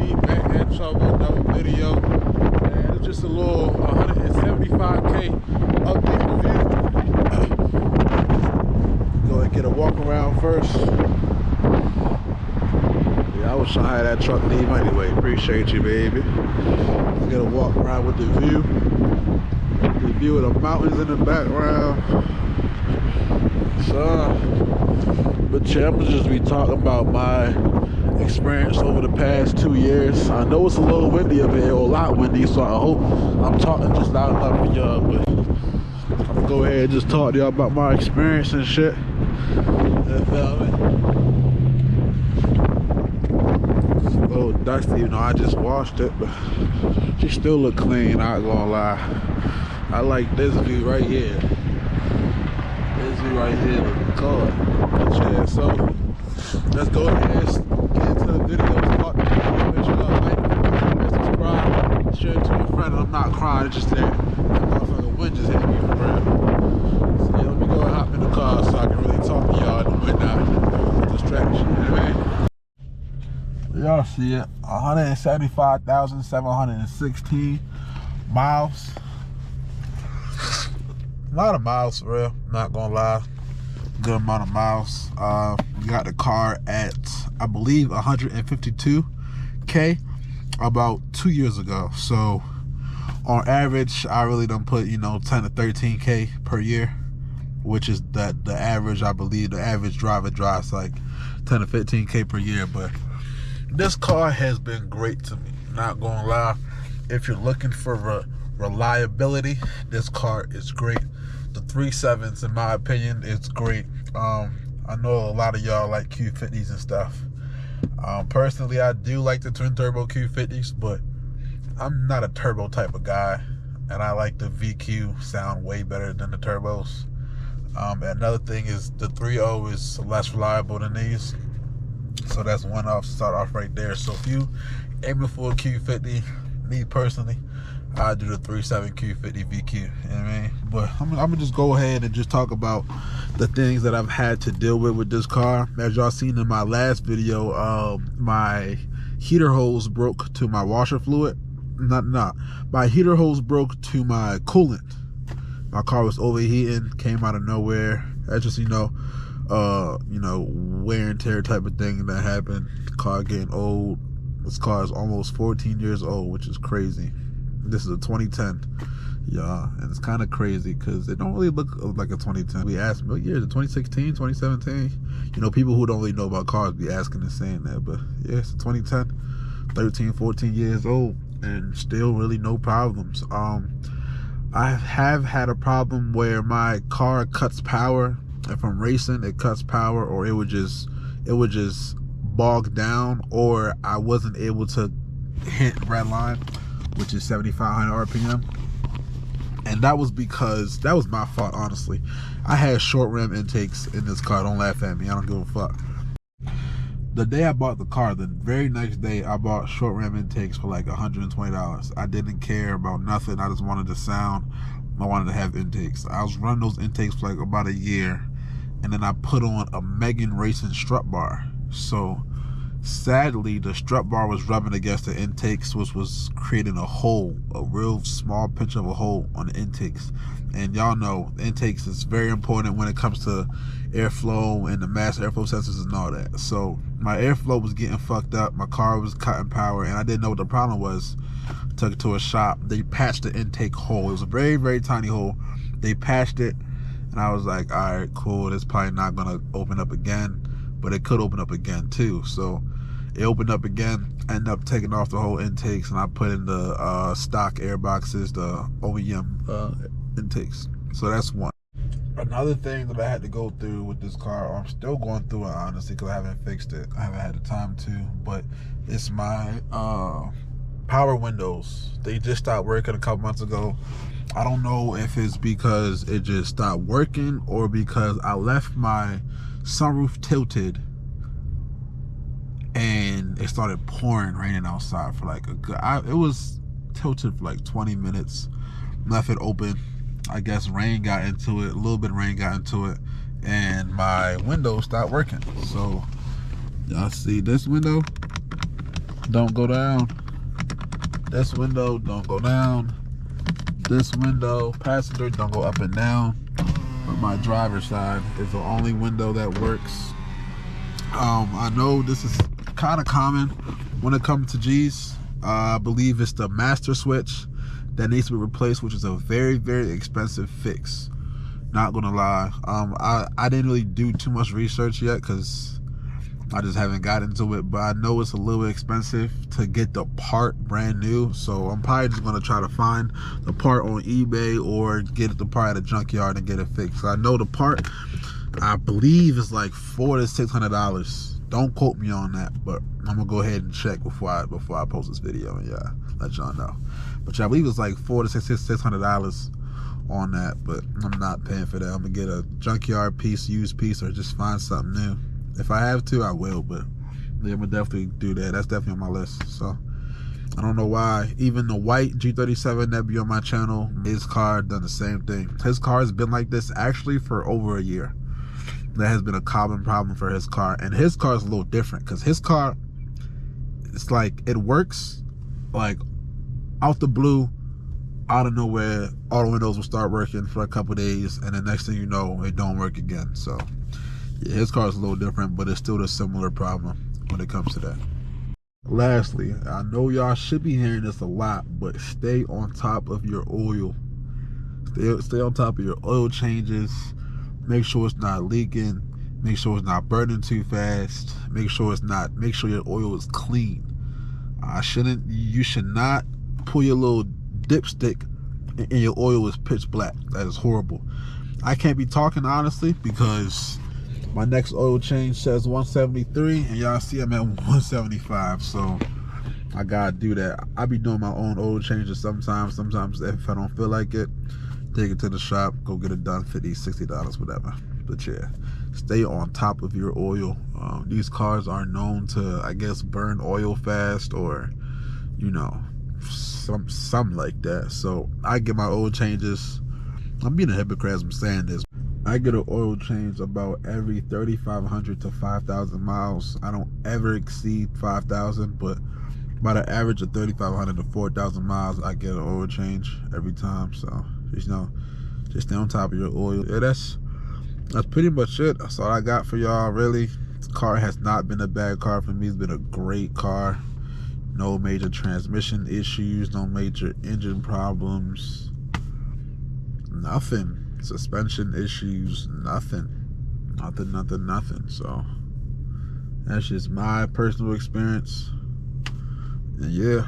G back at y'all with another video. And it's just a little 175K update review. Go and get a walk around first. Yeah, I wish I had that truck leave anyway. Appreciate you, baby. I'll get a walk around with the view. The view of the mountains in the background. So, but yeah, I'm gonna just be talking about my experience over the past 2 years. I know it's a little windy up here, or a lot windy, so I hope I'm talking just loud enough for y'all, but I'm gonna go ahead and just talk to y'all about my experience and shit. You feel me? It's a little dusty, you know, I just washed it, but she still look clean, not gonna lie. I like this view right here. This view right here looking good. Yeah, so let's go ahead and get into the video. Make sure y'all like, subscribe, share it to a friend. And I'm not crying, it's just that motherfucking wind just hit me for real. So yeah, let me go and hop in the car so I can really talk to y'all in the wind now. Distraction, you know what I mean? Y'all see it, 175,716 miles. A lot of miles for real, not gonna lie. Good amount of miles. We got the car at, I believe, 152K about 2 years ago. So on average, I really done put, you know, 10 to 13K per year, which is the average. I believe the average driver drives like 10 to 15K per year. But this car has been great to me, not gonna lie. If you're looking for reliability, this car is great. The 37s, in my opinion, it's great. I know a lot of y'all like Q50s and stuff. Personally, I do like the twin turbo Q50s, but I'm not a turbo type of guy, and I like the VQ sound way better than the turbos. Another thing is the 3.0 is less reliable than these, so that's one off. Start off right there. So if you aiming for a Q50, me personally, I do the 37 Q50 VQ, you know what I mean? But I'm gonna just go ahead and just talk about the things that I've had to deal with this car. As y'all seen in my last video, my heater hose broke to my washer fluid. My heater hose broke to my coolant. My car was overheating, came out of nowhere. That's just, you know, wear and tear type of thing that happened. The car getting old. This car is almost 14 years old, which is crazy. This is a 2010, yeah, and it's kind of crazy because it don't really look like a 2010. We asked me, what year is it, 2016, 2017? You know, people who don't really know about cars be asking and saying that, but yeah, it's a 2010, 13, 14 years old, and still really no problems. I have had a problem where my car cuts power. If I'm racing, it cuts power, or it would just bog down, or I wasn't able to hit red line, which is 7,500 RPM. And that was because, that was my fault, honestly. I had short rim intakes in this car. Don't laugh at me, I don't give a fuck. The day I bought the car, the very next day, I bought short rim intakes for like $120. I didn't care about nothing. I just wanted the sound. I wanted to have intakes. I was running those intakes for like about a year, and then I put on a Megan Racing strut bar. So sadly, the strut bar was rubbing against the intakes, which was creating a hole, a real small pinch of a hole on the intakes. And y'all know the intakes is very important when it comes to airflow and the mass airflow sensors and all that. So my airflow was getting fucked up, my car was cutting power, and I didn't know what the problem was. Took it to a shop. They patched the intake hole. It was a very, very tiny hole. They patched it, and I was like, all right, cool, it's probably not gonna open up again, but it could open up again too. So it opened up again. I ended up taking off the whole intakes, and I put in the stock air boxes, the OEM intakes. So that's one. Another thing that I had to go through with this car, or I'm still going through it honestly, because I haven't fixed it. I haven't had the time to, but it's my power windows. They just stopped working a couple months ago. I don't know if it's because it just stopped working, or because I left my sunroof tilted and it started raining outside for like a good, it was tilted for like 20 minutes. Left it open. I guess rain got into it, a little bit of rain got into it, and my window stopped working. So y'all see this window? don't go down. This window don't go down. This window, passenger, don't go up and down. But my driver's side is the only window that works. I know this is kind of common when it comes to G's. I believe it's the master switch that needs to be replaced, which is a very, very expensive fix. Not gonna lie. I didn't really do too much research yet because I just haven't got into it, but I know it's a little bit expensive to get the part brand new, so I'm probably just gonna try to find the part on eBay or get the part at a junkyard and get it fixed. So I know the part, I believe, is like $400 to $600. Don't quote me on that, but I'm gonna go ahead and check before I post this video and yeah, let y'all know. But yeah, I believe it's like $400 to $600 on that, but I'm not paying for that. I'm gonna get a junkyard piece, used piece, or just find something new. If I have to, I will, but yeah, I'm gonna definitely do that. That's definitely on my list. So I don't know why. Even the white G37 that be on my channel, his car done the same thing. His car has been like this actually for over a year. That has been a common problem for his car, and his car is a little different because his car, it's like it works like out the blue, out of nowhere. All the windows will start working for a couple days, and the next thing you know, it don't work again. So yeah, his car is a little different, but it's still a similar problem when it comes to that. Lastly, I know y'all should be hearing this a lot, but stay on top of your oil. Stay on top of your oil changes. Make sure it's not leaking. Make sure it's not burning too fast. Make sure your oil is clean. You should not pull your little dipstick and your oil is pitch black. That is horrible. I can't be talking honestly because my next oil change says 173 and y'all see I'm at 175, so I gotta do that. I be doing my own oil changes sometimes if I don't feel like it, take it to the shop, go get it done, $50, $60, whatever. But yeah, stay on top of your oil. These cars are known to, I guess, burn oil fast, or you know, something like that. So I get my oil changes. I'm being a hypocrite as I'm saying this. I get an oil change about every 3,500 to 5,000 miles. I don't ever exceed 5,000, but about an average of 3,500 to 4,000 miles, I get an oil change every time. So just stay on top of your oil. Yeah, that's pretty much it. That's all I got for y'all, really. This car has not been a bad car for me. It's been a great car. No major transmission issues, no major engine problems, nothing. Suspension issues, nothing. So that's just my personal experience. And yeah.